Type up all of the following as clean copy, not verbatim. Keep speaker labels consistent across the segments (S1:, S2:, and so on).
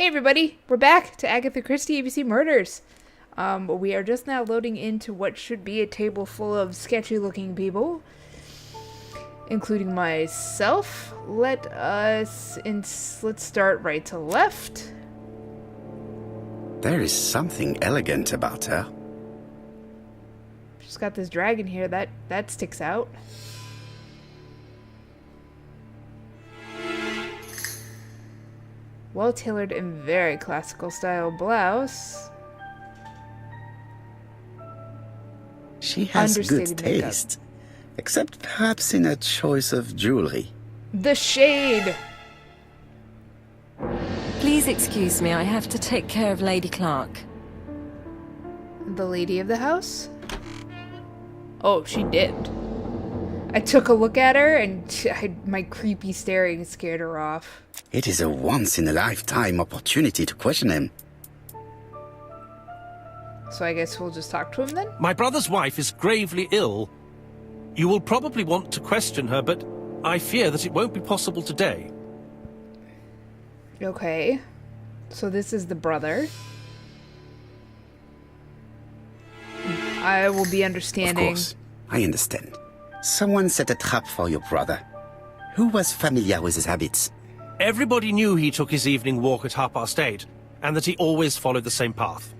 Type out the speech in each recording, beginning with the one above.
S1: Hey everybody, we're back to Agatha Christie ABC Murders. We are just now loading into what should be a table full of sketchy looking people, including myself. Let's start right to left.
S2: There is something elegant about her.
S1: She's got this dragon here that sticks out. Well-tailored and very classical style blouse.
S2: She has good
S1: Understated
S2: taste, except perhaps in her choice of jewelry.
S1: The shade!
S3: Please excuse me, I have to take care of Lady Clark.
S1: The lady of the house? Oh, she dipped. I took a look at her and my creepy staring scared her off.
S2: It is a once-in-a-lifetime opportunity to question him.
S1: So I guess we'll just talk to him then?
S4: My brother's wife is gravely ill. You will probably want to question her, but I fear that it won't be possible today.
S1: Okay. So this is the brother. I will be understanding.
S2: Of course, I understand. Someone set a trap for your brother. Who was familiar with his habits?
S4: Everybody knew he took his evening walk at 8:30, and that he always followed the same path.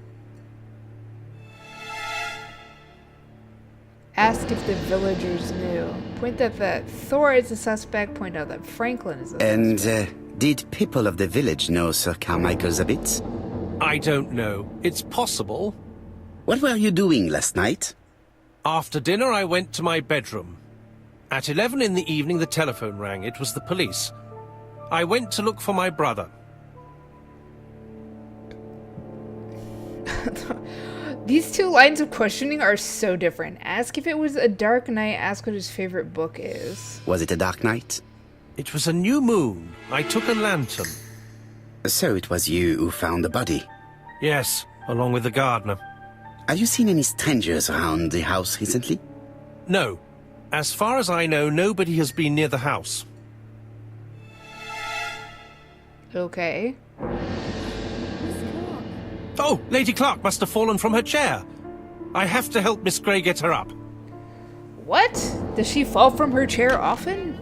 S1: Ask if the villagers knew. Point out that Thor is a suspect. Point out that Franklin is a suspect.
S2: And did people of the village know Sir Carmichael's habits?
S4: I don't know. It's possible.
S2: What were you doing last night?
S4: After dinner, I went to my bedroom. At 11 in the evening, the telephone rang. It was the police. I went to look for my brother.
S1: These two lines of questioning are so different. Ask if it was a dark night. Ask what his favorite book is.
S2: Was it a dark night?
S4: It was a new moon. I took a lantern.
S2: So it was you who found the body?
S4: Yes, along with the gardener.
S2: Have you seen any strangers around the house recently?
S4: No. As far as I know, nobody has been near the house.
S1: Okay.
S4: Oh, Lady Clark must have fallen from her chair. I have to help Miss Grey get her up.
S1: What? Does she fall from her chair often?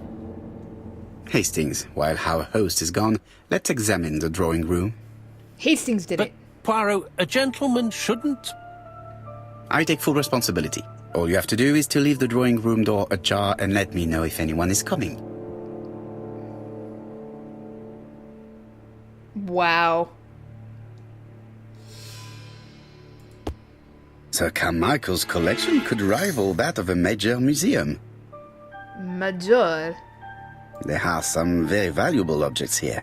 S2: Hastings, while our host is gone, let's examine the drawing room.
S1: Hastings did it.
S4: Poirot, a gentleman shouldn't...
S2: I take full responsibility. All you have to do is to leave the drawing room door ajar and let me know if anyone is coming.
S1: Wow.
S2: Sir Carmichael's collection could rival that of a major museum.
S1: Major.
S2: There are some very valuable objects here.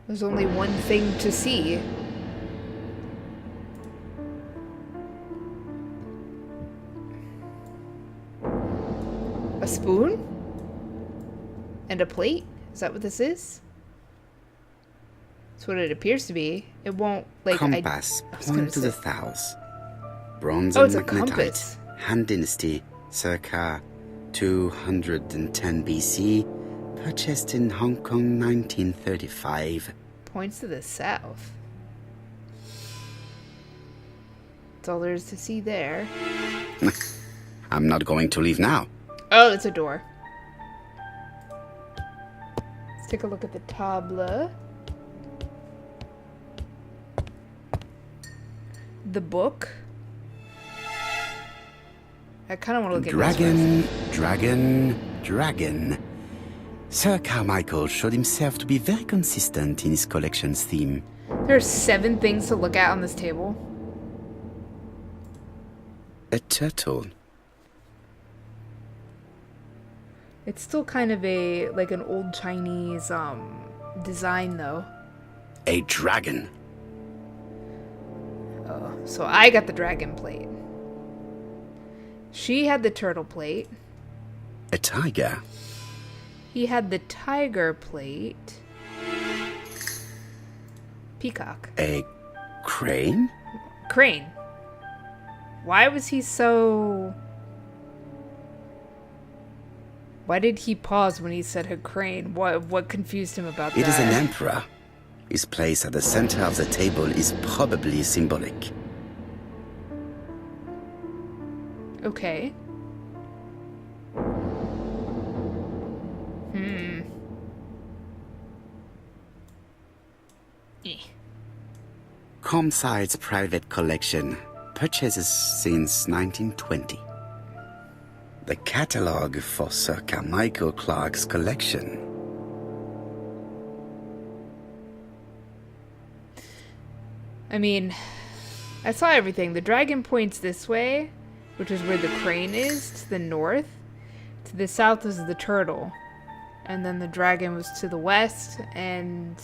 S1: There's only one thing to see. A spoon? And a plate? Is that what this is? That's what it appears to be. It won't, like,
S2: Compass, point to the thous. Bronze
S1: Oh,
S2: and
S1: it's a
S2: magnetite.
S1: compass.
S2: Han Dynasty, circa 210 BC. Purchased in Hong Kong, 1935.
S1: Points to the south. That's all there is to see there.
S2: I'm not going to leave now.
S1: Oh, it's a door. Let's take a look at the table. The book. I kind of want to look at this
S2: Dragon. Sir Carmichael showed himself to be very consistent in his collection's theme.
S1: There's 7 things to look at on this table.
S2: A turtle.
S1: It's still kind of like an old Chinese design though.
S2: A dragon.
S1: Oh, so I got the dragon plate. She had the turtle plate.
S2: A tiger.
S1: He had the tiger plate. Peacock.
S2: A crane?
S1: Crane. Why was he so... Why did he pause when he said her crane? What confused him about that?
S2: It is an emperor. His place at the center of the table is probably symbolic.
S1: Okay.
S2: Comside's private collection, purchases since 1920. The catalogue for Sir Carmichael Clark's collection.
S1: I mean, I saw everything. The dragon points this way, which is where the crane is, to the north. To the south is the turtle. And then the dragon was to the west, and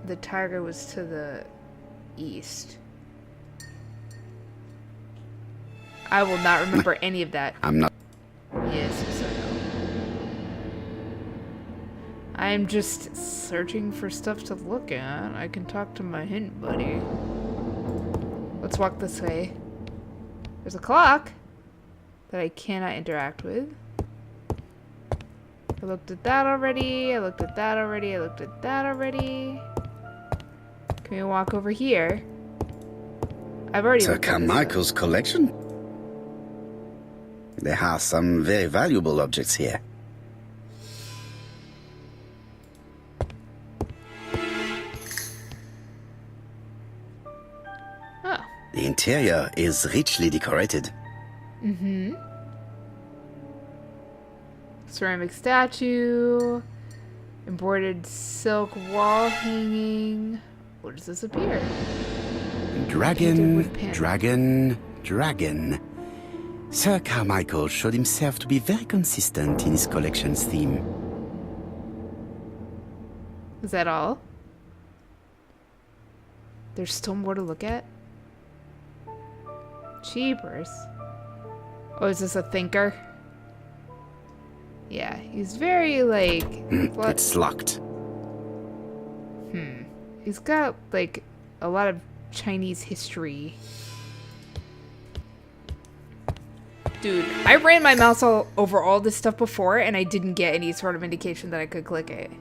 S1: the tiger was to the east. I will not remember any of that.
S2: I'm not.
S1: Yes, yes, I know. I'm just searching for stuff to look at. I can talk to my hint buddy. Let's walk this way. There's a clock that I cannot interact with. I looked at that already. I looked at that already. I looked at that already. Can we walk over here? I've already
S2: Sir
S1: looked at this
S2: Carmichael's collection? There are some very valuable objects here.
S1: Oh.
S2: The interior is richly decorated.
S1: Ceramic statue. Embroidered silk wall hanging. Where does this appear? Painted
S2: Dragon,
S1: with pen.
S2: dragon, dragon. Sir Carmichael showed himself to be very consistent in his collection's theme.
S1: Is that all? There's still more to look at? Cheapers. Oh, is this a thinker? Yeah, he's very, like...
S2: It's locked.
S1: He's got, like, a lot of Chinese history. Dude, I ran my mouse all over all this stuff before, and I didn't get any sort of indication that I could click it.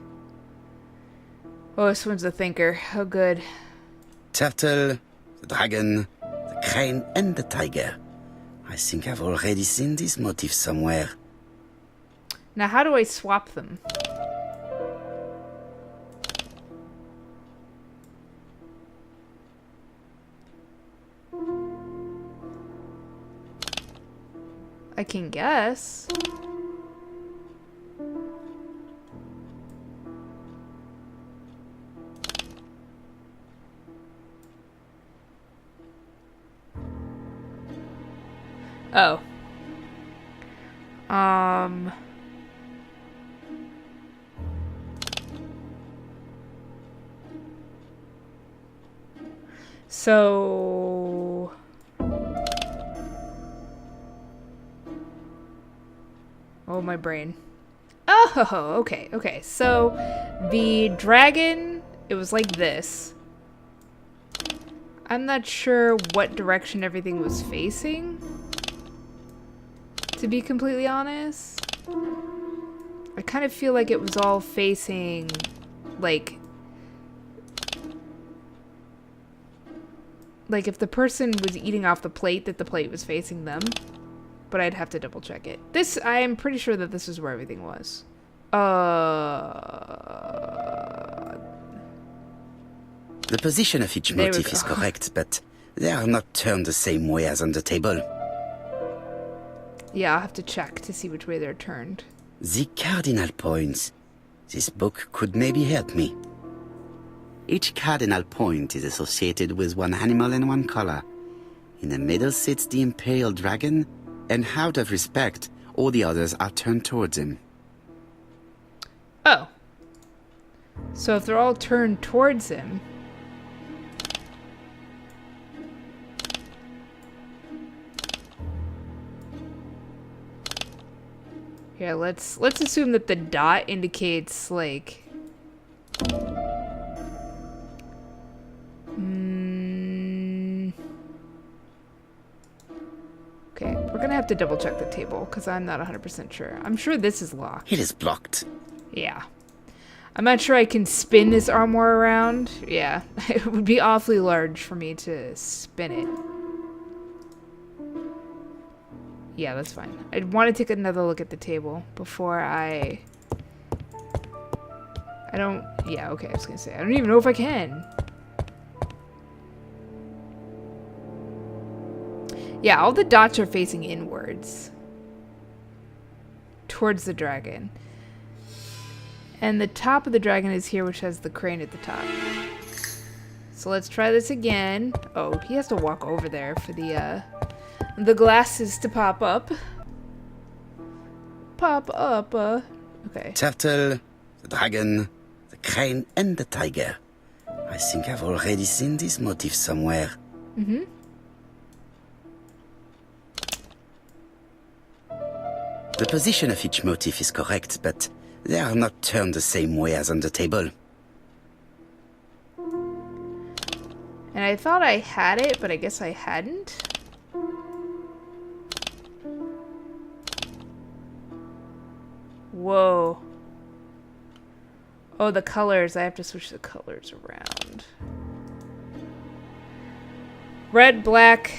S1: Oh, this one's a thinker. Oh, good.
S2: Turtle, the dragon, the crane, and the tiger. I think I've already seen this motif somewhere.
S1: Now, how do I swap them? I can guess. Oh. So... Oh, my brain. Oh, okay, okay. So, the dragon, it was like this. I'm not sure what direction everything was facing, to be completely honest. I kind of feel like it was all facing, like if the person was eating off the plate, that the plate was facing them. But I'd have to double check it. This, I am pretty sure that this is where everything was.
S2: The position of each
S1: There we
S2: motif
S1: go.
S2: is correct, but they are not turned the same way as on the table.
S1: Yeah, I'll have to check to see which way they're turned.
S2: The cardinal points. This book could maybe help me. Each cardinal point is associated with one animal and one color. In the middle sits the imperial dragon, and out of respect, all the others are turned towards him.
S1: Oh. So if they're all turned towards him... Yeah, let's assume that the dot indicates, like... Okay, we're gonna have have to double check the table because I'm not 100% sure. I'm sure this is locked.
S2: It is blocked.
S1: Yeah. I'm not sure I can spin this armoire around. Yeah, it would be awfully large for me to spin it. Yeah, that's fine. I'd want to take another look at the table before I don't... Yeah, okay, I was going to say. I don't even know if I can. Yeah, all the dots are facing inwards. Towards the dragon. And the top of the dragon is here, which has the crane at the top. So let's try this again. Oh, he has to walk over there for the glasses to pop up. Pop up, okay.
S2: Turtle, the dragon, the crane, and the tiger. I think I've already seen this motif somewhere.
S1: Mm-hmm.
S2: The position of each motif is correct, but they are not turned the same way as on the table.
S1: And I thought I had it, but I guess I hadn't. Whoa. Oh, the colors. I have to switch the colors around. Red, black.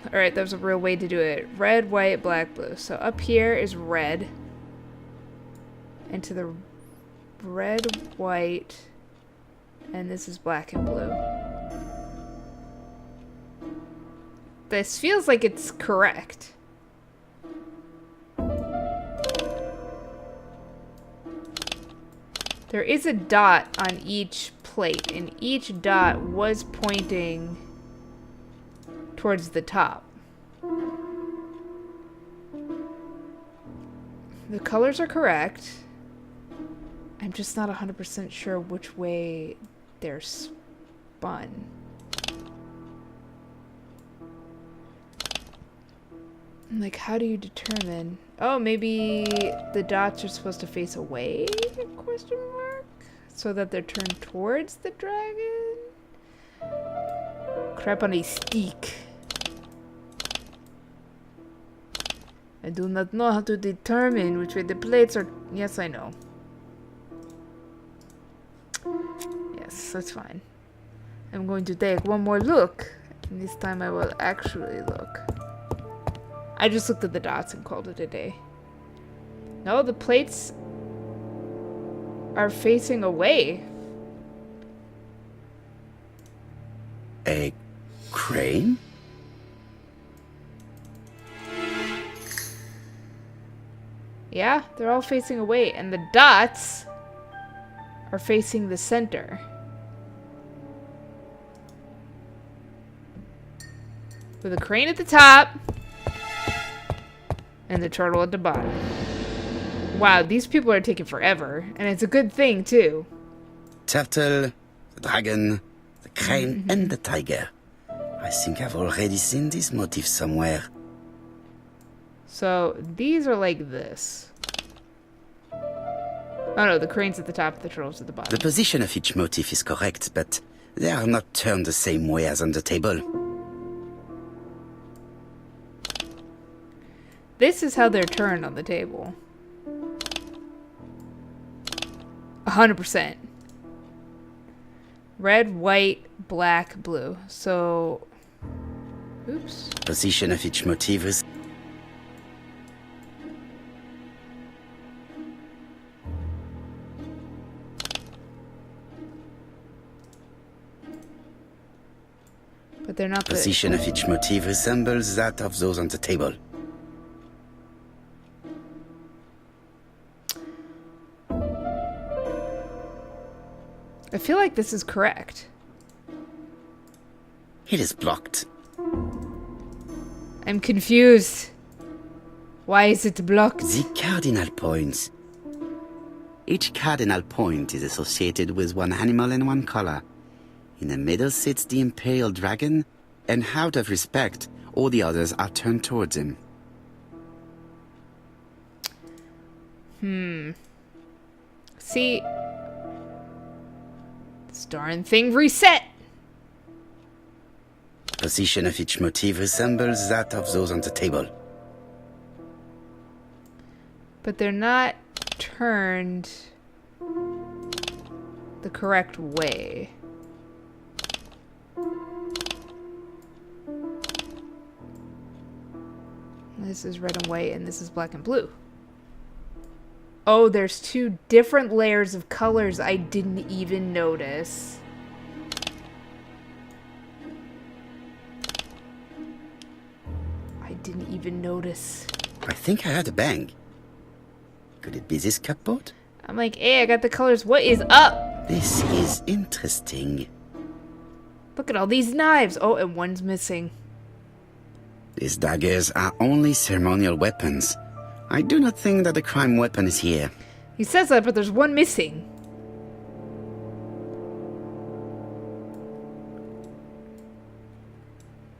S1: Alright, that was a real way to do it. Red, white, black, blue. So up here is red. And to the red, white, and this is black and blue. This feels like it's correct. There is a dot on each plate, and each dot was pointing towards the top. The colors are correct. I'm just not 100% sure which way they're spun. Like, how do you determine? Oh, maybe the dots are supposed to face away? Question mark? So that they're turned towards the dragon? Crap on a stick. I do not know how to determine which way the plates are. Yes, I know. Yes, that's fine. I'm going to take one more look. And this time I will actually look. I just looked at the dots and called it a day. No, the plates are facing away.
S2: A crane?
S1: Yeah, they're all facing away, and the dots are facing the center. With a crane at the top and the turtle at the bottom. Wow, these people are taking forever, and it's a good thing too.
S2: Turtle, the dragon, the crane, and the tiger. I think I've already seen this motif somewhere.
S1: So these are like this. Oh no, the crane's at the top, the turtle's at the bottom.
S2: The position of each motif is correct, but they are not turned the same way as on the table.
S1: This is how they're turned on the table. 100%. Red, white, black, blue. So... Oops.
S2: Position of each motif is...
S1: But they're not the...
S2: Position of each motif resembles that of those on the table.
S1: I feel like this is correct.
S2: It is blocked.
S1: I'm confused. Why is it blocked?
S2: The cardinal points. Each cardinal point is associated with one animal and one color. In the middle sits the imperial dragon, and out of respect, all the others are turned towards him.
S1: See... This darn thing reset!
S2: Position of each motif resembles that of those on the table.
S1: But they're not turned the correct way. This is red and white, and this is black and blue. Oh, there's two different layers of colors I didn't even notice. I didn't even notice.
S2: I think I heard a bang. Could it be this cupboard?
S1: I'm like, hey, I got the colors. What is up?
S2: This is interesting.
S1: Look at all these knives. Oh, and one's missing.
S2: These daggers are only ceremonial weapons. I do not think that the crime weapon is here.
S1: He says that, but there's one missing.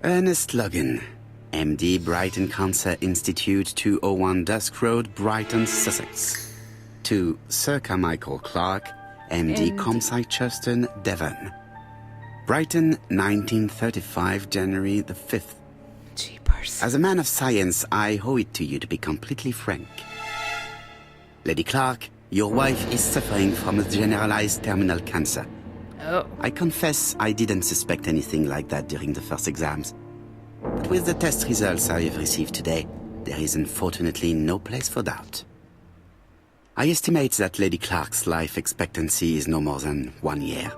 S2: Ernest Logan, MD, Brighton Cancer Institute, 201 Dusk Road, Brighton, Sussex. To Sir Carmichael Clark, MD, Comsite Churston, Devon. Brighton, 1935, January the 5th.
S1: Jeepers.
S2: As a man of science, I owe it to you to be completely frank. Lady Clark, your wife is suffering from a generalized terminal cancer.
S1: Oh.
S2: I confess I didn't suspect anything like that during the first exams. But with the test results I have received today, there is unfortunately no place for doubt. I estimate that Lady Clark's life expectancy is no more than 1 year.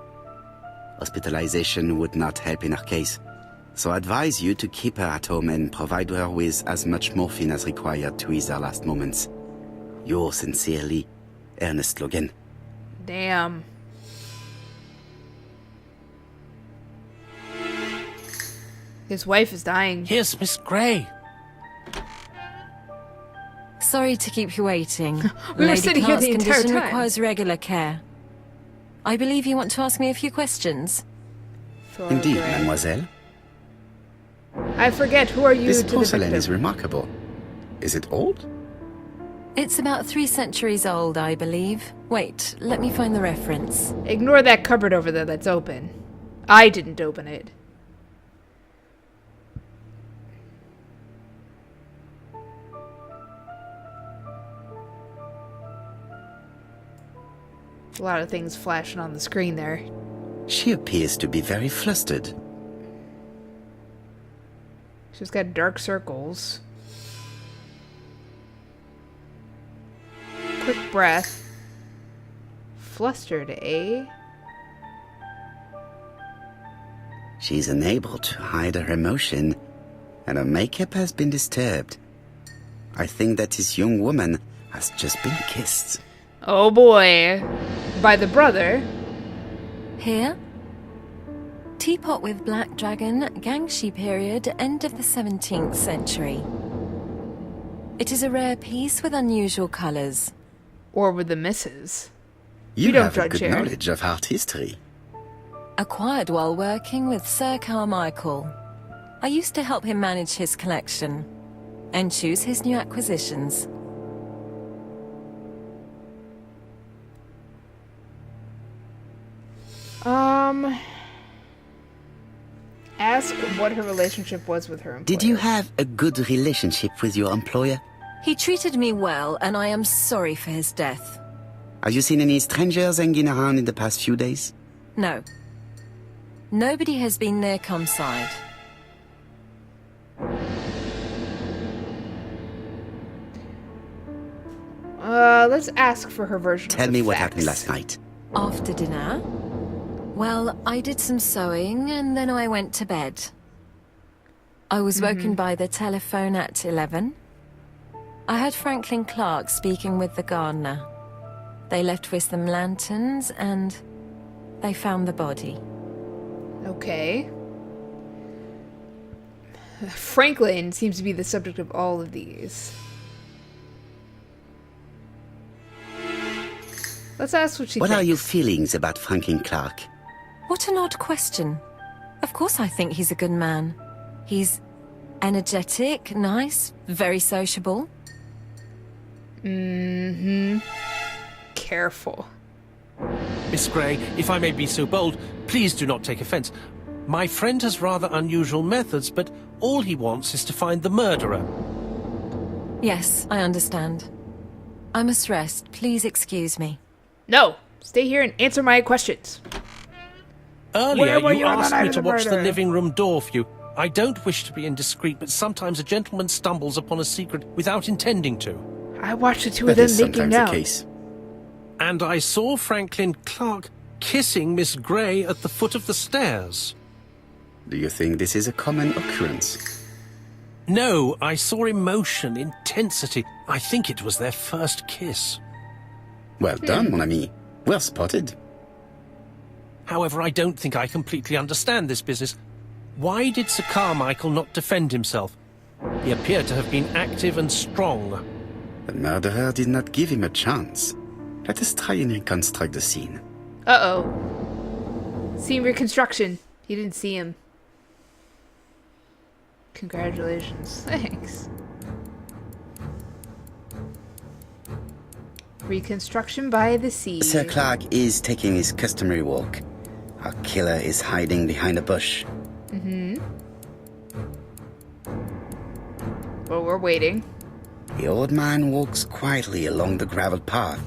S2: Hospitalization would not help in her case, so I advise you to keep her at home and provide her with as much morphine as required to ease her last moments. Yours sincerely, Ernest Logan.
S1: Damn. His wife is dying.
S4: Here's Miss Grey.
S3: Sorry to keep you waiting.
S1: We were
S3: Lady
S1: sitting here
S3: Clark's
S1: the entire
S3: condition
S1: time.
S3: requires regular care. I believe you want to ask me a few questions.
S2: Indeed,
S1: Gray.
S2: mademoiselle.
S1: I forget, who are you
S2: This
S1: to the
S2: porcelain
S1: victim?
S2: is remarkable. Is it old?
S3: It's about 3 centuries old, I believe. Wait, let me find the reference.
S1: Ignore that cupboard over there that's open. I didn't open it. A lot of things flashing on the screen there.
S2: She appears to be very flustered.
S1: She's got dark circles. Quick breath. Flustered, eh?
S2: She's unable to hide her emotion, and her makeup has been disturbed. I think that this young woman has just been kissed.
S1: Oh boy. By the brother.
S3: Here? Teapot with black dragon, Gangshi period, end of the 17th century. It is a rare piece with unusual colours.
S1: Or with the missus.
S2: You
S1: don't
S2: have a
S1: judge
S2: good
S1: here.
S2: knowledge of art history.
S3: Acquired while working with Sir Carmichael. I used to help him manage his collection and choose his new acquisitions.
S1: Ask what her relationship was with her employer.
S2: Did you have a good relationship with your employer?
S3: He treated me well, and I am sorry for his death.
S2: Have you seen any strangers hanging around in the past few days?
S3: No. Nobody has been near Comside.
S1: Let's ask for her version of
S2: Tell
S1: the
S2: me what
S1: facts.
S2: happened last night.
S3: After dinner? Well, I did some sewing, and then I went to bed. I was woken by the telephone at 11. I heard Franklin Clark speaking with the gardener. They left with some lanterns, and they found the body.
S1: Okay. Franklin seems to be the subject of all of these. Let's ask what she
S2: What
S1: thinks.
S2: are your feelings about Franklin Clark?
S3: What an odd question. Of course I think he's a good man. He's energetic, nice, very sociable.
S1: Careful.
S4: Miss Grey, if I may be so bold, please do not take offence. My friend has rather unusual methods, but all he wants is to find the murderer.
S3: Yes, I understand. I must rest. Please excuse me.
S1: No! Stay here and answer my questions.
S4: Earlier,
S1: were
S4: you
S1: you on the
S4: asked
S1: night
S4: me
S1: of
S4: to
S1: the
S4: watch the
S1: murder?
S4: living room door for you. I don't wish to be indiscreet, but sometimes a gentleman stumbles upon a secret without intending to.
S1: I watched the two
S2: That
S1: of them
S2: is
S1: making
S2: sometimes the
S1: out.
S2: case.
S4: And I saw Franklin Clark kissing Miss Grey at the foot of the stairs.
S2: Do you think this is a common occurrence?
S4: No, I saw emotion, intensity. I think it was their first kiss.
S2: Well done, mon ami. Well spotted.
S4: However, I don't think I completely understand this business. Why did Sir Carmichael not defend himself? He appeared to have been active and strong.
S2: The murderer did not give him a chance. Let us try and reconstruct the scene.
S1: Uh-oh. Scene reconstruction. He didn't see him. Congratulations. Thanks. Reconstruction by the sea.
S2: Sir Clark is taking his customary walk. Our killer is hiding behind a bush.
S1: Well, we're waiting.
S2: The old man walks quietly along the gravel path.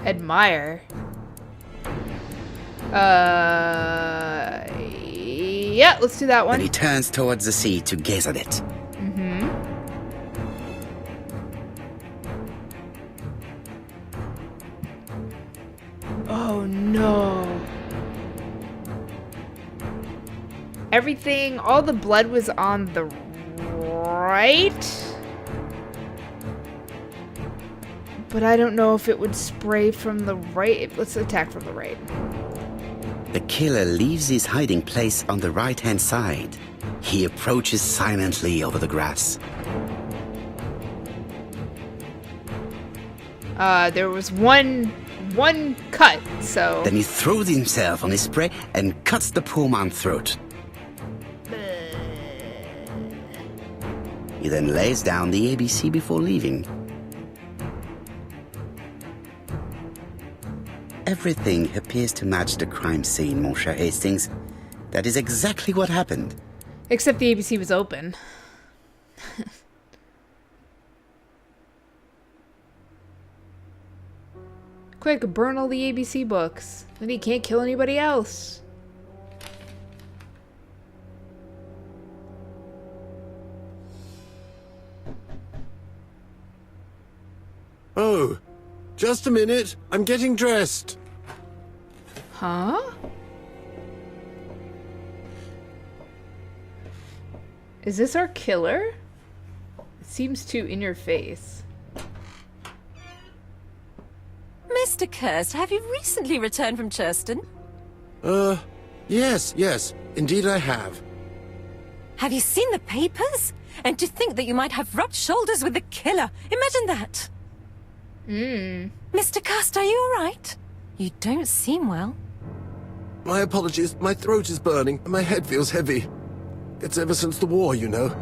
S1: Admire. Yeah, let's do that
S2: Then
S1: one.
S2: he turns towards the sea to gaze at it.
S1: Oh no. Everything, all the blood was on the right. But I don't know if it would spray from the right. Let's attack from the right.
S2: The killer leaves his hiding place on the right-hand side. He approaches silently over the grass.
S1: There was one cut, so...
S2: Then he throws himself on his prey and cuts the poor man's throat. He then lays down the ABC before leaving. Everything appears to match the crime scene, mon cher Hastings. That is exactly what happened.
S1: Except the ABC was open. Quick, burn all the ABC books. Then he can't kill anybody else.
S5: Oh, just a minute. I'm getting dressed.
S1: Huh? Is this our killer? It seems too in your face.
S3: Mr. Kirst, have you recently returned from Churston?
S5: Yes. Indeed I have.
S3: Have you seen the papers? And to think that you might have rubbed shoulders with the killer. Imagine that. Mr. Kirst, are you all right? You don't seem well.
S5: My apologies. My throat is burning and my head feels heavy. It's ever since the war, you know.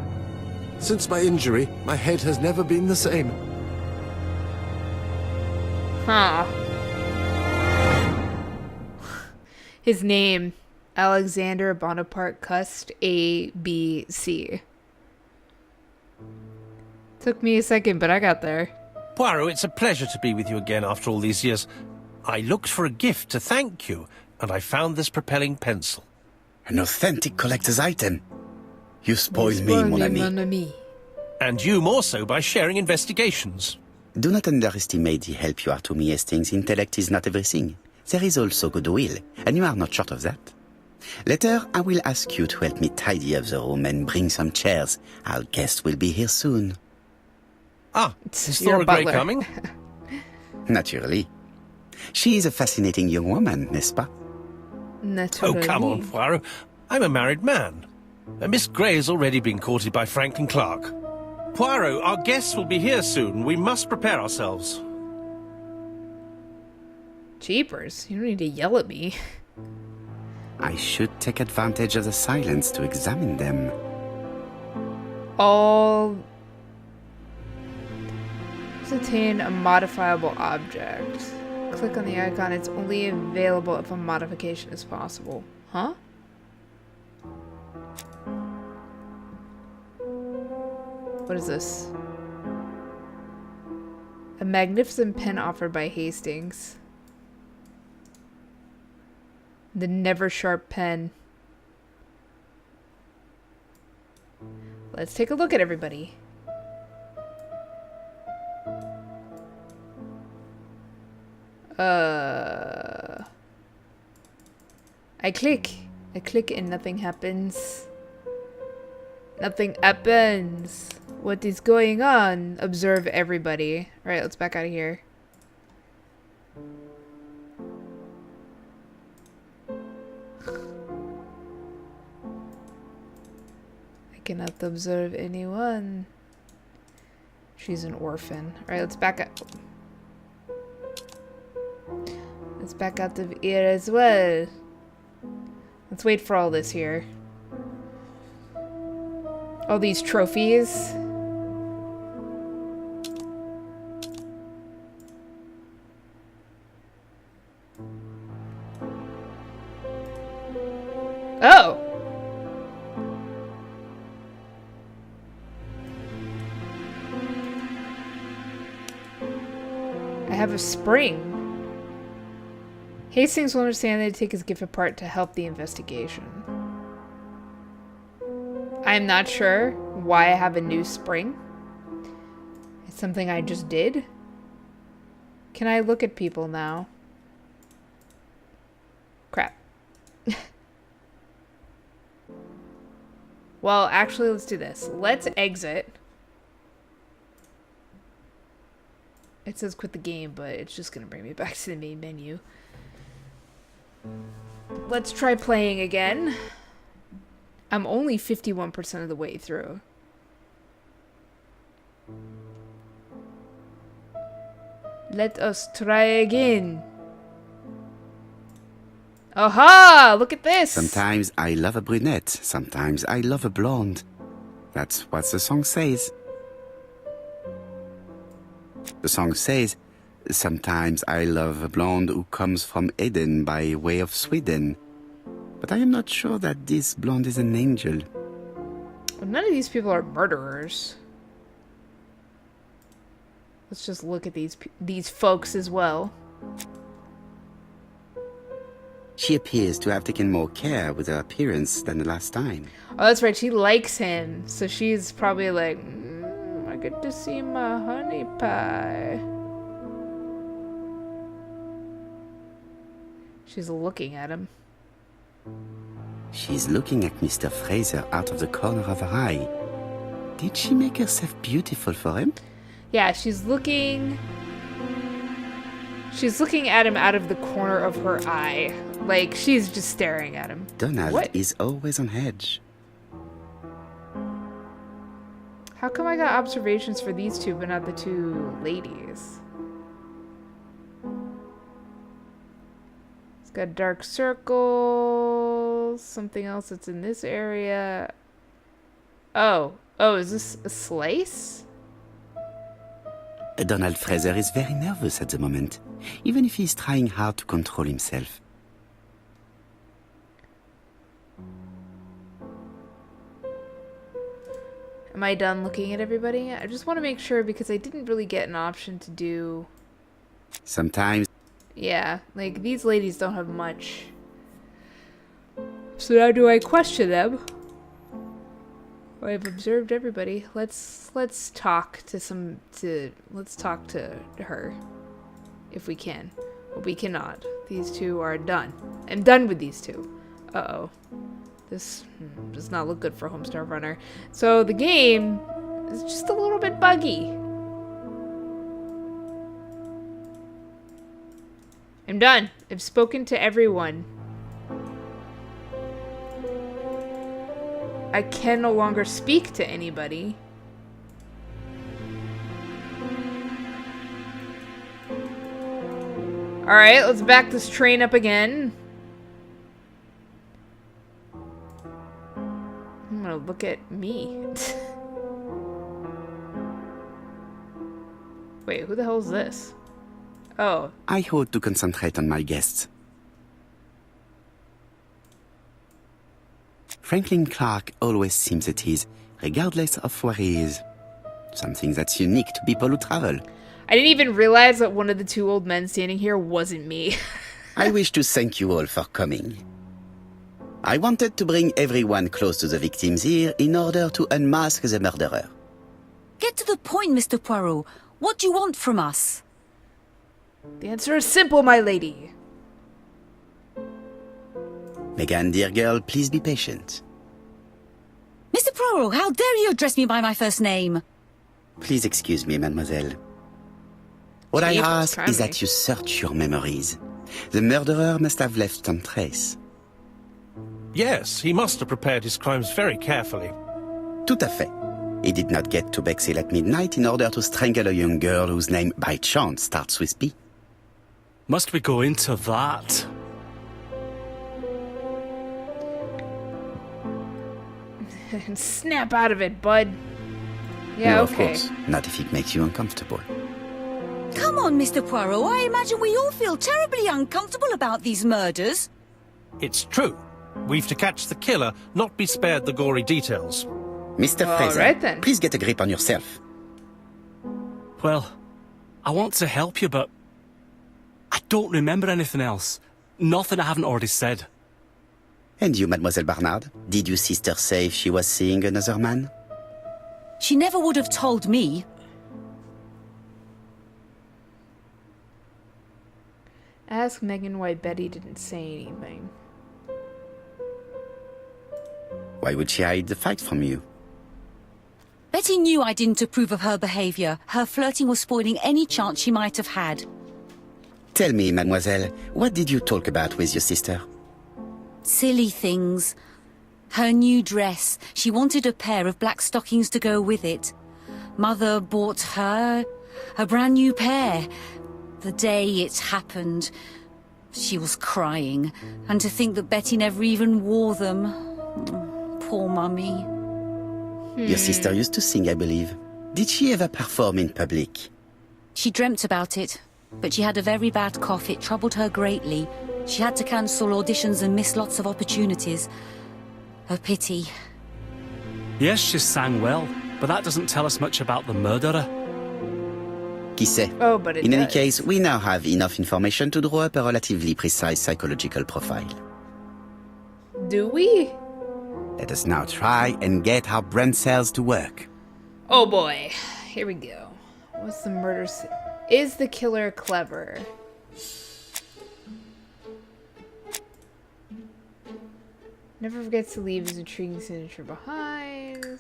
S5: Since my injury, my head has never been the same.
S1: Huh. His name, Alexander Bonaparte Cust, A.B.C. Took me a second, but I got there.
S4: Poirot, it's a pleasure to be with you again after all these years. I looked for a gift to thank you, and I found this propelling pencil.
S2: An authentic collector's item. You spoiled me, mon ami.
S4: And you more so by sharing investigations.
S2: Do not underestimate the help you are to me, Hastings. Intellect is not everything. There is also goodwill, and you are not short of that. Later, I will ask you to help me tidy up the room and bring some chairs. Our guest will be here soon.
S4: Ah, is
S1: You're a
S4: Thora Grey
S1: butler.
S4: coming?
S2: Naturally. She is a fascinating young woman, n'est-ce pas?
S4: Oh, come on, Poirot. I'm a married man. Miss Grey has already been courted by Franklin Clark. Poirot, our guests will be here soon. We must prepare ourselves.
S1: Jeepers, you don't need to yell at me.
S2: I should take advantage of the silence to examine them.
S1: All... Attain a modifiable object. Click on the icon. It's only available if a modification is possible. Huh? What is this? A magnificent pen offered by Hastings. The Never Sharp pen. Let's take a look at everybody. I click and nothing happens. Nothing happens. What is going on? Observe everybody. Alright, let's back out of here. I cannot observe anyone. She's an orphan. Alright, let's back up. Let's back out of here as well. Let's wait for all this here. All these trophies. Oh! I have a spring. Hastings will understand that to take his gift apart to help the investigation. I'm not sure why I have a new spring. It's something I just did. Can I look at people now? Crap. Well, actually, let's do this. Let's exit. It says quit the game, but it's just gonna bring me back to the main menu. Let's try playing again. I'm only 51% of the way through. Let us try again. Aha! Look at this!
S2: Sometimes I love a brunette, sometimes I love a blonde. That's what the song says. The song says, sometimes I love a blonde who comes from Eden by way of Sweden. But I am not sure that this blonde is an angel.
S1: Well, none of these people are murderers. Let's just look at these folks as well.
S2: She appears to have taken more care with her appearance than the last time.
S1: Oh, that's right. She likes him. So she's probably like, I get to see my honey pie. She's looking at him.
S2: She's looking at Mr. Fraser out of the corner of her eye. Did she make herself beautiful for him?
S1: Yeah, she's looking at him out of the corner of her eye. Like, she's just staring at him.
S2: Donald is always on edge.
S1: How come I got observations for these two, but not the two ladies? It's got dark circles. Something else that's in this area. Oh, is this a slice?
S2: Donald Fraser is very nervous at the moment, even if he's trying hard to control himself.
S1: Am I done looking at everybody? I just want to make sure because I didn't really get an option to do...
S2: Sometimes...
S1: Yeah, like these ladies don't have much. So now do I question them? I've observed everybody. Let's talk to let's talk to her. If we can. But we cannot. These two are done. I'm done with these two. Uh-oh. This does not look good for Homestar Runner. So the game is just a little bit buggy. I'm done. I've spoken to everyone. I can no longer speak to anybody. Alright, let's back this train up again. I'm gonna look at me. Wait, who the hell is this? Oh.
S2: I ought to concentrate on my guests. Franklin Clark always seems at ease, regardless of where he is. Something that's unique to people who travel.
S1: I didn't even realize that one of the two old men standing here wasn't me.
S2: I wish to thank you all for coming. I wanted to bring everyone close to the victims here in order to unmask the murderer.
S6: Get to the point, Mr. Poirot. What do you want from us?
S1: The answer is simple, my lady.
S2: Megan, dear girl, please be patient.
S6: Mr. Poirot, how dare you address me by my first name?
S2: Please excuse me, mademoiselle. What I ask is that you search your memories. The murderer must have left some trace.
S4: Yes, he must have prepared his crimes very carefully.
S2: Tout à fait. He did not get to Bexhill at midnight in order to strangle a young girl whose name by chance starts with P.
S7: Must we go into that?
S1: Snap out of it, bud. Yeah,
S2: No,
S1: okay.
S2: of course. Not if it makes you uncomfortable.
S6: Come on, Mr. Poirot. I imagine we all feel terribly uncomfortable about these murders.
S4: It's true. We've to catch the killer, not be spared the gory details.
S2: Mr.
S1: All
S2: Fraser,
S1: right, then.
S2: please get a grip on yourself.
S7: Well, I want to help you, but I don't remember anything else. Nothing I haven't already said.
S2: And you, Mademoiselle Barnard, did your sister say she was seeing another man?
S6: She never would have told me.
S1: Ask Megan why Betty didn't say anything.
S2: Why would she hide the fact from you?
S6: Betty knew I didn't approve of her behavior. Her flirting was spoiling any chance she might have had.
S2: Tell me, mademoiselle, what did you talk about with your sister?
S6: Silly things. Her new dress. She wanted a pair of black stockings to go with it. Mother bought her a brand new pair. The day it happened, she was crying. And to think that Betty never even wore them. Poor Mummy.
S2: Your sister used to sing, I believe. Did she ever perform in public?
S6: She dreamt about it, but she had a very bad cough. It troubled her greatly. She had to cancel auditions and miss lots of opportunities. A pity.
S7: Yes, she sang well, but that doesn't tell us much about the murderer.
S2: Qui sait?
S1: Oh, but it
S2: In any
S1: does.
S2: case, we now have enough information to draw up a relatively precise psychological profile.
S1: Do we?
S2: Let us now try and get our brain cells to work.
S1: Oh boy. Here we go. What's the murder? Is the killer clever? Never forgets to leave his intriguing signature behind.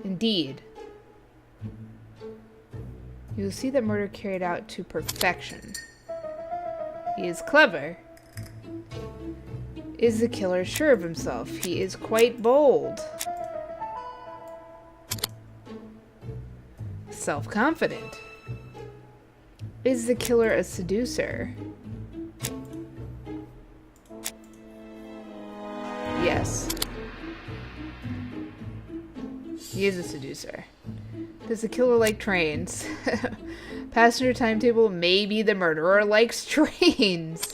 S1: Indeed. You will see that murder carried out to perfection. He is clever. Is the killer sure of himself? He is quite bold. Self-confident. Is the killer a seducer? Yes. He is a seducer. Does the killer like trains? Passenger timetable, maybe the murderer likes trains.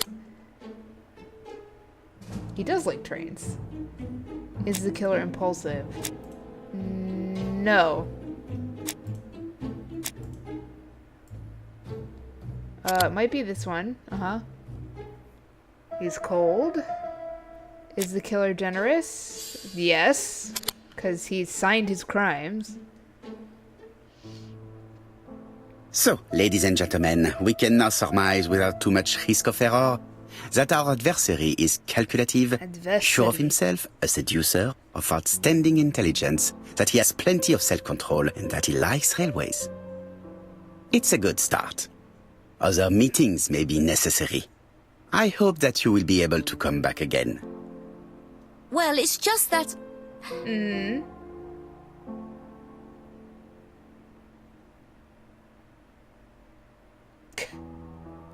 S1: He does like trains. Is the killer impulsive? No. It might be this one. Uh-huh. He's cold. Is the killer generous? Yes. Because he signed his crimes.
S2: So, ladies and gentlemen, we can now surmise without too much risk of error that our adversary is calculative, sure of himself, a seducer, of outstanding intelligence, that he has plenty of self-control, and that he likes railways. It's a good start. Other meetings may be necessary. I hope that you will be able to come back again.
S6: Well, it's just that...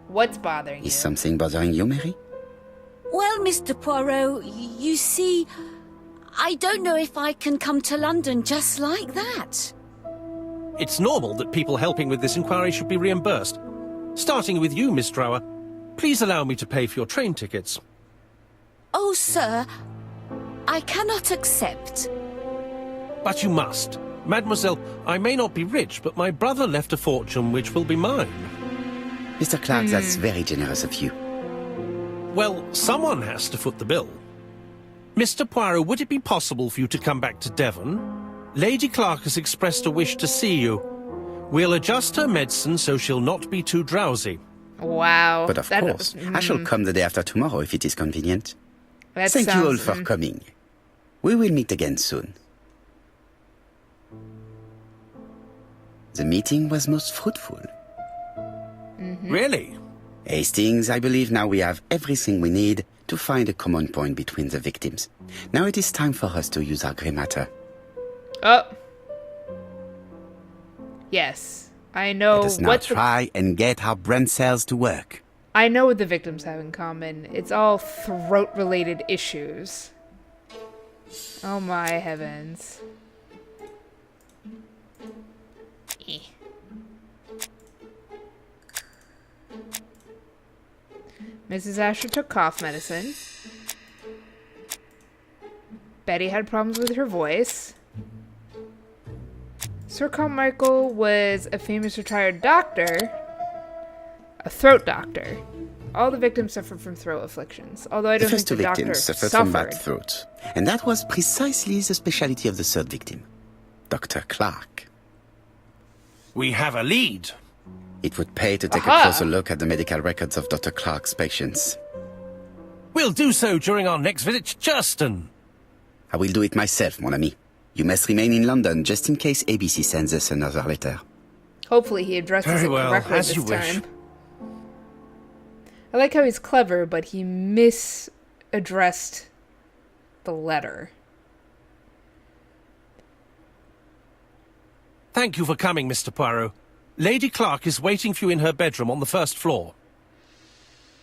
S1: What's bothering you?
S2: Is something bothering you, Mary?
S6: Well, Mr. Poirot, you see, I don't know if I can come to London just like that.
S4: It's normal that people helping with this inquiry should be reimbursed. Starting with you, Miss Drower. Please allow me to pay for your train tickets.
S6: Oh, sir, I cannot accept.
S4: But you must. Mademoiselle, I may not be rich, but my brother left a fortune which will be mine.
S2: Mr. Clark, that's very generous of you.
S4: Well, someone has to foot the bill. Mr. Poirot, would it be possible for you to come back to Devon? Lady Clark has expressed a wish to see you. We'll adjust her medicine so she'll not be too drowsy.
S1: Wow.
S2: But of course, I shall come the day after tomorrow if it is convenient.
S1: Thank
S2: you all for coming. We will meet again soon. The meeting was most fruitful.
S4: Really?
S2: Hastings, I believe now we have everything we need to find a common point between the victims. Now it is time for us to use our grey matter.
S1: Oh. Yes. I know
S2: Let us now try and get our brain cells to work.
S1: I know what the victims have in common. It's all throat-related issues. Oh my heavens. Mrs. Asher took cough medicine. Betty had problems with her voice. Sir Carmichael was a famous retired doctor. A throat doctor. All the victims suffered from throat afflictions. Although I don't think the doctor
S2: victims suffered from bad throats. And that was precisely the specialty of the third victim. Dr. Clark.
S4: We have a lead.
S2: It would pay to take a closer look at the medical records of Dr. Clark's patients.
S4: We'll do so during our next visit to Churston.
S2: I will do it myself, mon ami. You must remain in London just in case ABC sends us another letter.
S1: Hopefully he addresses it correctly
S4: as
S1: this
S4: you
S1: time.
S4: wish.
S1: I like how he's clever, but he misaddressed the letter.
S4: Thank you for coming, Mr. Poirot. Lady Clark is waiting for you in her bedroom on the first floor.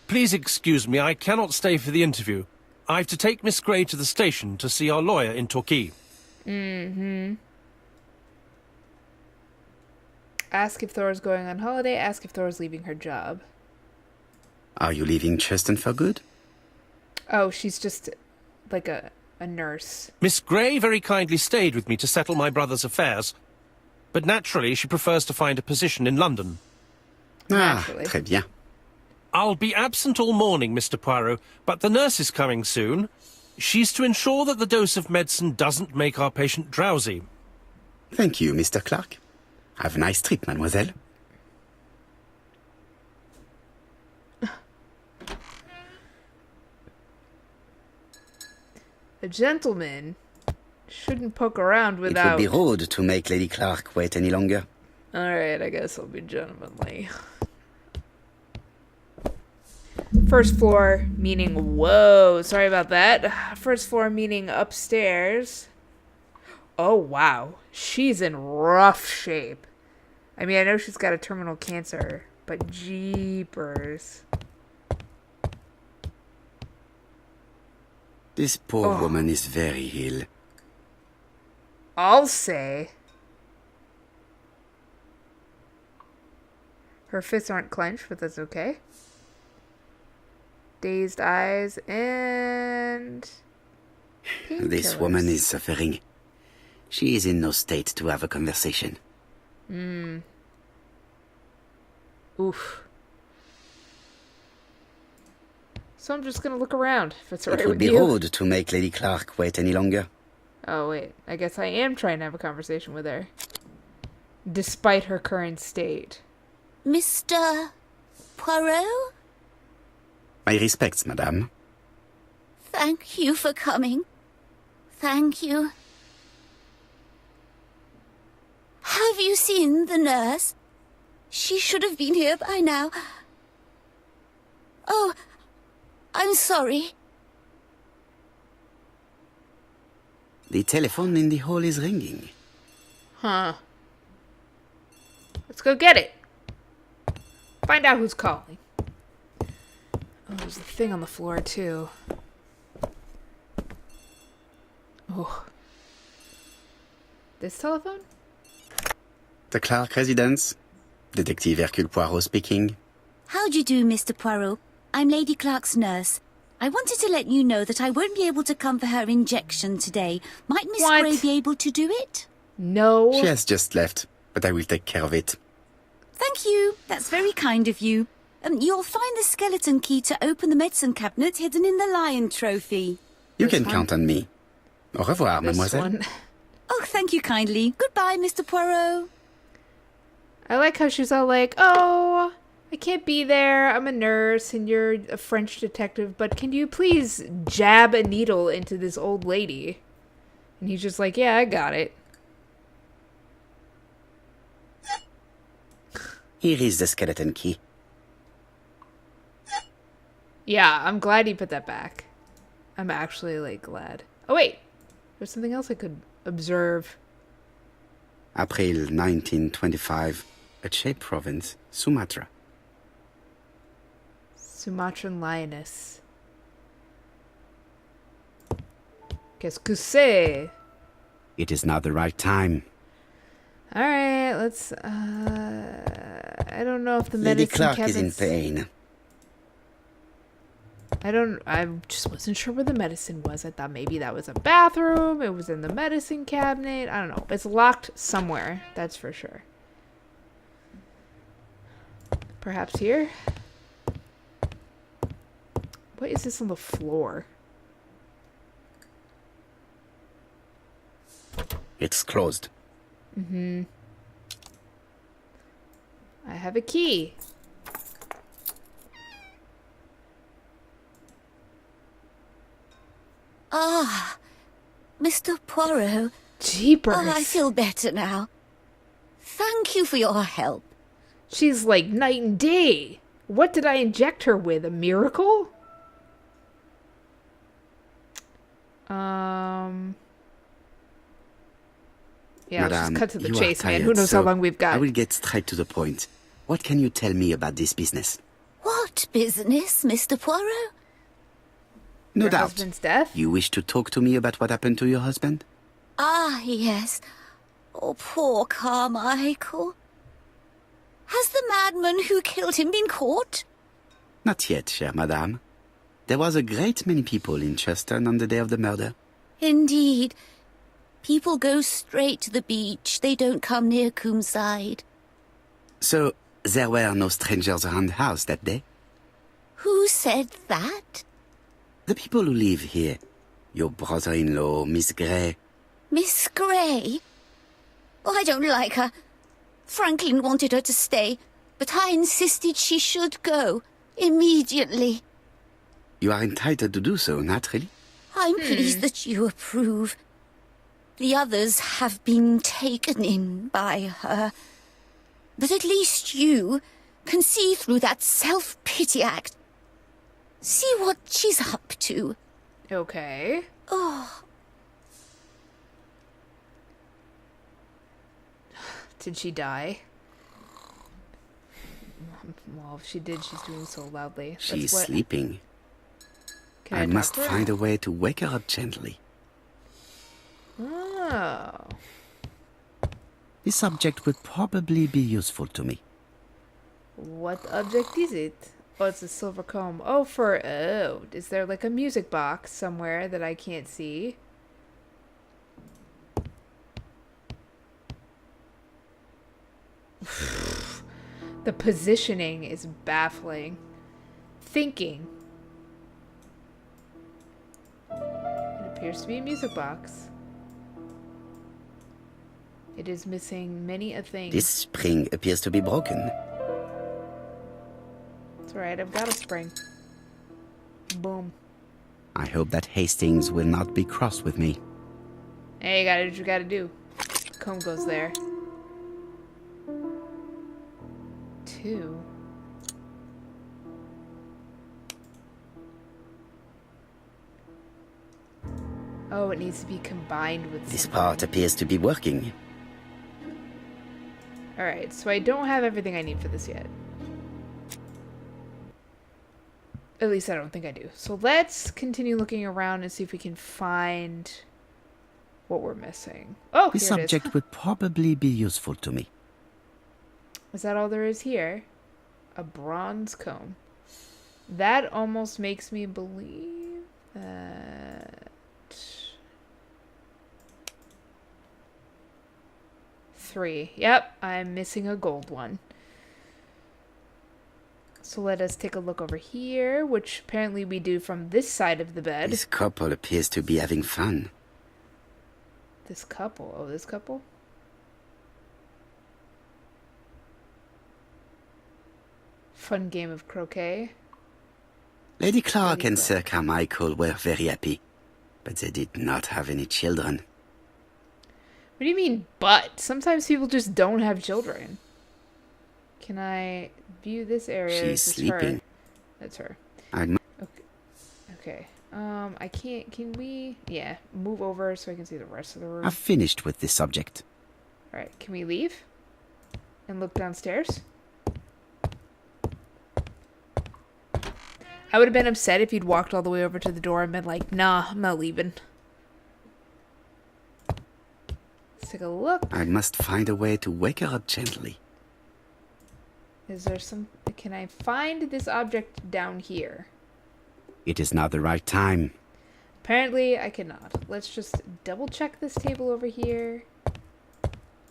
S4: Please excuse me, I cannot stay for the interview. I've to take Miss Grey to the station to see our lawyer in Torquay.
S1: Ask if Thor's going on holiday. Ask if Thor's leaving her job.
S2: Are you leaving Churston for good?
S1: Oh, she's just like a nurse.
S4: Miss Grey very kindly stayed with me to settle my brother's affairs. But naturally, she prefers to find a position in London.
S1: Naturally.
S2: Très bien.
S4: I'll be absent all morning, Mr. Poirot, but the nurse is coming soon. She's to ensure that the dose of medicine doesn't make our patient drowsy.
S2: Thank you, Mr. Clark. Have a nice trip, mademoiselle.
S1: A gentleman shouldn't poke around without...
S2: It would be rude to make Lady Clark wait any longer.
S1: Alright, I guess I'll be gentlemanly. First floor, meaning... Whoa, sorry about that. First floor, meaning upstairs. Oh, wow. She's in rough shape. I mean, I know she's got a terminal cancer, but jeepers.
S2: This poor woman is very ill.
S1: I'll say. Her fists aren't clenched, but that's okay. Dazed eyes and...
S2: This woman is suffering. She is in no state to have a conversation.
S1: Oof. So I'm just gonna look around, if it's alright
S2: It would
S1: with
S2: be
S1: you.
S2: rude to make Lady Clark wait any longer.
S1: Oh, wait. I guess I am trying to have a conversation with her. Despite her current state.
S6: Mr. Poirot?
S2: My respects, madame.
S6: Thank you for coming. Thank you. Have you seen the nurse? She should have been here by now. Oh, I'm sorry.
S2: The telephone in the hall is ringing.
S1: Huh. Let's go get it. Find out who's calling. Oh, there's a thing on the floor, too. Oh. This telephone?
S2: The Clark residence. Detective Hercule Poirot speaking.
S6: How do you do, Mr. Poirot? I'm Lady Clark's nurse. I wanted to let you know that I won't be able to come for her injection today. Might Miss
S1: What?
S6: Grey be able to do it?
S1: No.
S2: She has just left, but I will take care of it.
S6: Thank you. That's very kind of you. You'll find the skeleton key to open the medicine cabinet hidden in the lion trophy.
S2: You
S1: This
S2: can
S1: one?
S2: count on me. Au revoir,
S1: This
S2: mademoiselle.
S1: one.
S6: Oh, thank you kindly. Goodbye, Mr. Poirot.
S1: I like how she's all like, oh, I can't be there. I'm a nurse and you're a French detective, but can you please jab a needle into this old lady? And he's just like, yeah, I got it.
S2: Here is the skeleton key.
S1: Yeah, I'm glad he put that back. I'm actually, like, glad. Oh, wait. There's something else I could observe.
S2: April 1925, Aceh Province, Sumatra.
S1: Sumatran lioness. Qu'est-ce que c'est?
S2: It is not the right time.
S1: Alright, let's, I don't know if the
S2: Lady
S1: medicine
S2: Clark is in
S1: cabinet's...
S2: pain.
S1: I just wasn't sure where the medicine was. I thought maybe that was a bathroom. It was in the medicine cabinet. I don't know. It's locked somewhere. That's for sure. Perhaps here? What is this on the floor?
S2: It's closed.
S1: I have a key.
S6: Ah, Mr. Poirot.
S1: Jeepers.
S6: Oh, I feel better now. Thank you for your help.
S1: She's like night and day. What did I inject her with? A miracle? Yeah, let's
S2: Madame,
S1: just cut to the
S2: you are
S1: chase, man.
S2: tired,
S1: Who knows how
S2: so
S1: long we've got?
S2: I will get straight to the point. What can you tell me about this business?
S6: What business, Mr. Poirot?
S2: No
S1: Your
S2: doubt.
S1: husband's death?
S2: You wish to talk to me about what happened to your husband?
S6: Ah, yes. Oh, poor Carmichael. Has the madman who killed him been caught?
S2: Not yet, chère madame. There was a great many people in Cheston on the day of the murder.
S6: Indeed. People go straight to the beach. They don't come near Coomside.
S2: So, there were no strangers around the house that day?
S6: Who said that?
S2: The people who live here. Your brother-in-law, Miss Grey.
S6: Miss Grey? Oh, I don't like her. Franklin wanted her to stay, but I insisted she should go. Immediately.
S2: You are entitled to do so, naturally.
S6: I'm pleased that you approve. The others have been taken in by her. But at least you can see through that self-pity act. See what she's up to.
S1: Okay.
S6: Oh,
S1: Did she die? Well, if she did, she's doing so loudly.
S2: She's
S1: That's what-
S2: sleeping.
S1: Can
S2: I
S1: talk
S2: must
S1: to her?
S2: find a way to wake her up gently.
S1: Oh.
S2: This subject would probably be useful to me.
S1: What object is it? Oh, it's a silver comb. Oh, is there like a music box somewhere that I can't see? The positioning is baffling. Thinking. It appears to be a music box. It is missing many a thing.
S2: This spring appears to be broken.
S1: It's alright, I've got a spring. Boom.
S2: I hope that Hastings will not be cross with me.
S1: Hey, you gotta do what you gotta do. Comb goes there. 2. Oh, it needs to be combined with
S2: This
S1: something.
S2: part appears to be working.
S1: Alright, so I don't have everything I need for this yet. At least I don't think I do. So let's continue looking around and see if we can find what we're missing. Oh,
S2: This
S1: here it is.
S2: subject would probably be useful to me.
S1: Is that all there is here? A bronze comb. That almost makes me believe that... 3. Yep, I'm missing a gold one. So let us take a look over here, which apparently we do from this side of the bed.
S2: This couple appears to be having fun.
S1: This couple? Oh, this couple? Fun game of croquet.
S2: Lady Clark and Sir Carmichael were very happy, but they did not have any children.
S1: What do you mean, but? Sometimes people just don't have children. Can I view this area?
S2: She's sleeping.
S1: Her? That's her.
S2: I'm...
S1: Okay. I can't... Can we... Yeah, move over so I can see the rest of the room.
S2: I've finished with this subject.
S1: Alright, can we leave? And look downstairs? I would have been upset if you'd walked all the way over to the door and been like, nah, I'm not leaving. Let's take a look.
S2: I must find a way to wake her up gently.
S1: Is there some... Can I find this object down here?
S2: It is not the right time.
S1: Apparently, I cannot. Let's just double check this table over here.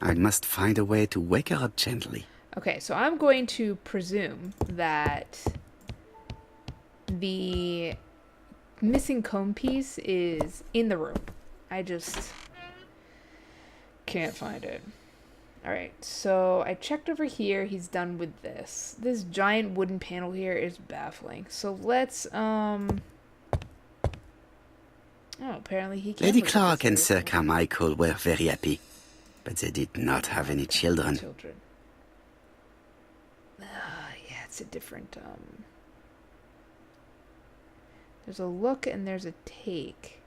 S2: I must find a way to wake her up gently.
S1: Okay, so I'm going to presume that the missing comb piece is in the room. I just can't find it. Alright, so I checked over here. He's done with this. This giant wooden panel here is baffling. So let's, Oh, apparently he can't.
S2: Lady Clark and Sir Carmichael were very happy, but they did not have any children.
S1: Yeah, it's a different, There's a look and there's a take.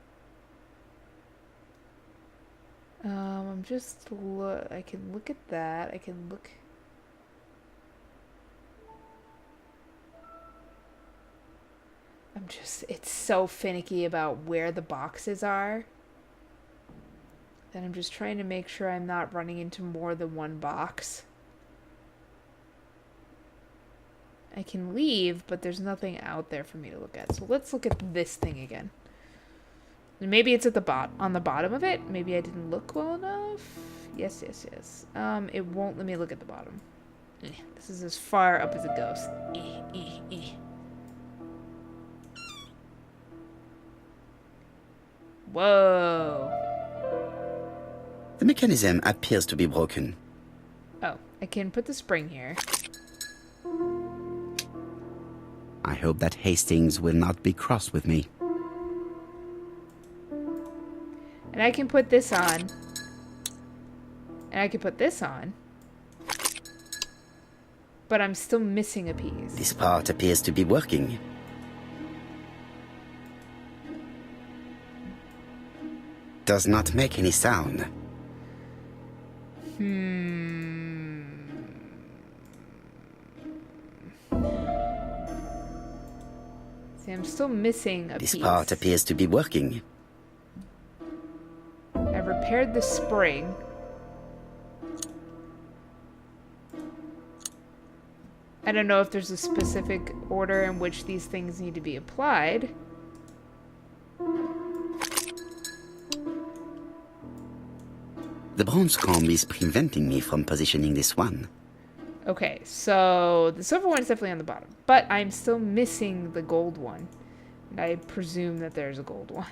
S1: I'm just I can look at that. I can look. It's so finicky about where the boxes are. That I'm just trying to make sure I'm not running into more than one box. I can leave, but there's nothing out there for me to look at. So let's look at this thing again. Maybe it's at the on the bottom of it. Maybe I didn't look well enough. Yes. It won't let me look at the bottom. This is as far up as it goes. Whoa.
S2: The mechanism appears to be broken.
S1: Oh, I can put the spring here.
S2: I hope that Hastings will not be cross with me.
S1: And I can put this on. And I can put this on. But I'm still missing a piece.
S2: This part appears to be working. Does not make any sound.
S1: See, I'm still missing a piece.
S2: This part appears to be working.
S1: I repaired the spring. I don't know if there's a specific order in which these things need to be applied.
S2: The bronze comb is preventing me from positioning this one.
S1: Okay, so the silver one is definitely on the bottom, but I'm still missing the gold one. And I presume that there's a gold one.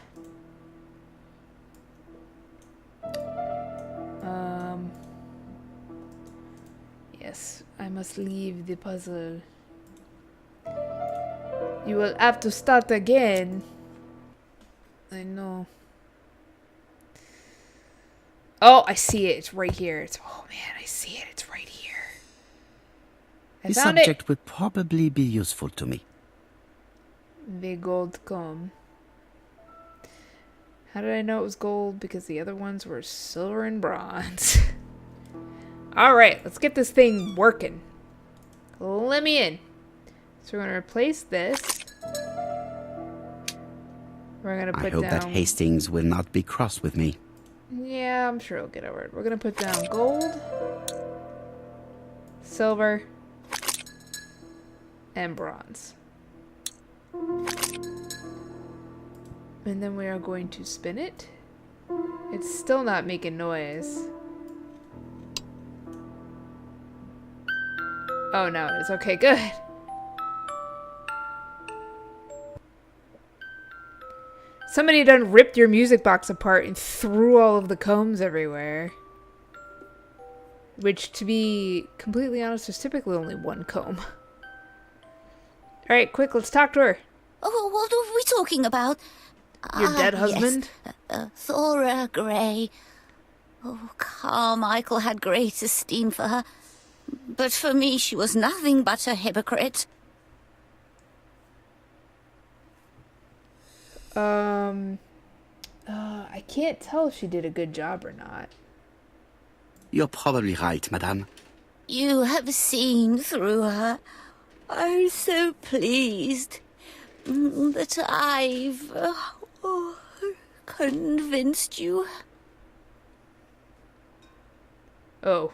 S1: Yes, I must leave the puzzle. You will have to start again. I know. Oh, I see it. It's right here. Oh man, I see it. It's right here. I
S2: This
S1: found
S2: subject
S1: it.
S2: would probably be useful to me.
S1: The gold comb. How did I know it was gold? Because the other ones were silver and bronze. Alright, let's get this thing working. Let me in. So we're going to replace this. We're going to put
S2: I hope
S1: down...
S2: that Hastings will not be cross with me.
S1: Yeah, I'm sure he'll get over it. We're going to put down gold, silver, and bronze. And then we are going to spin it. It's still not making noise. Oh, no, it is. Okay, good. Somebody done ripped your music box apart and threw all of the combs everywhere. Which, to be completely honest, is typically only one comb. Alright, quick, let's talk to her.
S6: Oh, what are we talking about?
S1: Your dead husband?
S6: Yes. Thora Grey. Oh, Carmichael had great esteem for her. But for me, she was nothing but a hypocrite.
S1: I can't tell if she did a good job or not.
S2: You're probably right, madame.
S6: You have seen through her. I'm so pleased that I've convinced you.
S1: Oh.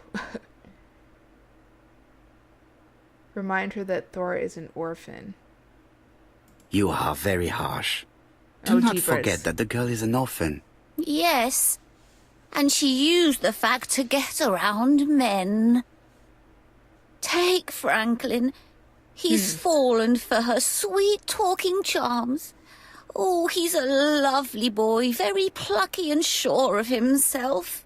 S1: Remind her that Thora is an orphan.
S2: You are very harsh. Do
S1: Oh,
S2: not
S1: jeepers.
S2: forget that the girl is an orphan.
S6: Yes, and she used the fact to get around men. Take Franklin. He's fallen for her sweet talking charms. Oh, he's a lovely boy, very plucky and sure of himself.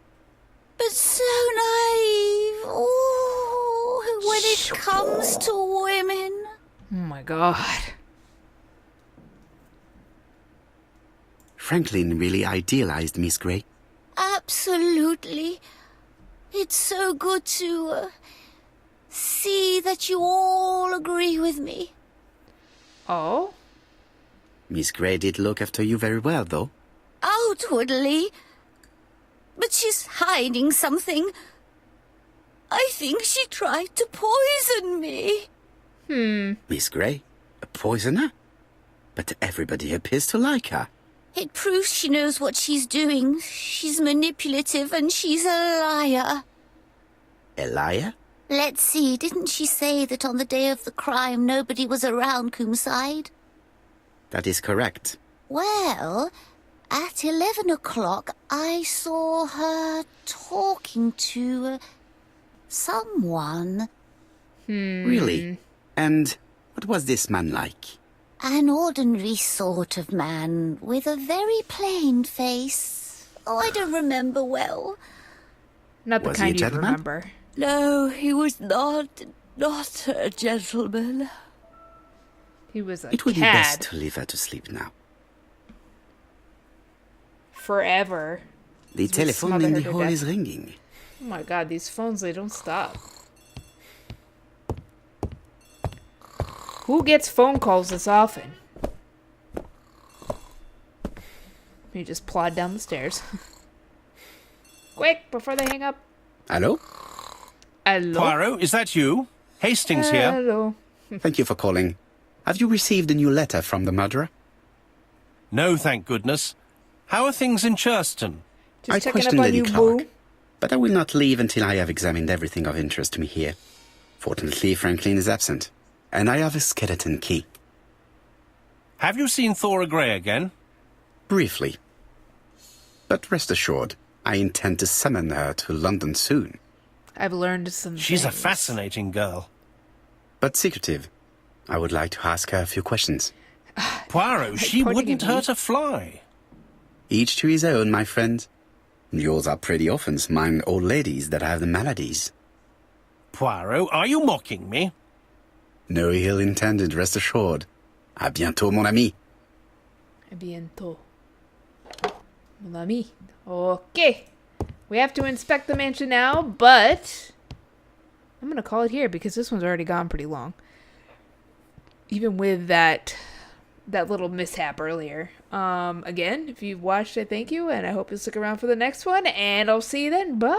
S6: But so naive. Oh, when it comes to women.
S1: Oh my god.
S2: Franklin really idealized Miss Grey.
S6: Absolutely. It's so good to see that you all agree with me.
S1: Oh?
S2: Miss Grey did look after you very well, though.
S6: Outwardly. But she's hiding something. I think she tried to poison me.
S2: Miss Grey? A poisoner? But everybody appears to like her.
S6: It proves she knows what she's doing. She's manipulative and she's a liar.
S2: A liar?
S6: Let's see, didn't she say that on the day of the crime nobody was around Coomside?
S2: That is correct.
S6: Well, at 11 o'clock I saw her talking to someone.
S2: Really? And what was this man like?
S6: An ordinary sort of man with a very plain face. Oh, I don't remember well.
S1: Not the
S2: Was he a
S1: kind you
S2: gentleman?
S1: remember.
S6: No, he was not a gentleman.
S1: He was a
S2: It would be
S1: cad.
S2: best to leave her to sleep now.
S1: Forever.
S2: The
S1: As we
S2: telephone
S1: smother
S2: in
S1: her
S2: the
S1: to
S2: hall
S1: death.
S2: is ringing.
S1: Oh my god, these phones, they don't stop. Who gets phone calls this often? You just plod down the stairs. Quick, before they hang up.
S2: Hello?
S1: Hello?
S4: Poirot, is that you? Hastings here.
S1: Hello.
S2: Thank you for calling. Have you received a new letter from the murderer?
S4: No, thank goodness. How are things in Churston?
S1: Just
S2: I
S1: checking up
S2: questioned
S1: on
S2: Lady
S1: you,
S2: Clark,
S1: boo.
S2: but I will not leave until I have examined everything of interest to me here. Fortunately, Franklin is absent, and I have a skeleton key.
S4: Have you seen Thora Grey again?
S2: Briefly. But rest assured, I intend to summon her to London soon.
S1: I've learned some
S4: She's a
S1: things.
S4: fascinating girl.
S2: But secretive. I would like to ask her a few questions.
S4: Poirot, she
S1: pointing
S4: wouldn't
S1: at me.
S4: hurt a fly.
S2: Each to his own, my friend. Yours are pretty often mine old ladies that have the maladies.
S4: Poirot, are you mocking me?
S2: No ill intended, rest assured. À bientôt, mon ami.
S1: A bientôt. Mon ami. Okay. We have to inspect the mansion now, but I'm going to call it here because this one's already gone pretty long. Even with that little mishap earlier. Again, if you've watched, I thank you, and I hope you'll stick around for the next one, and I'll see you then. Bye!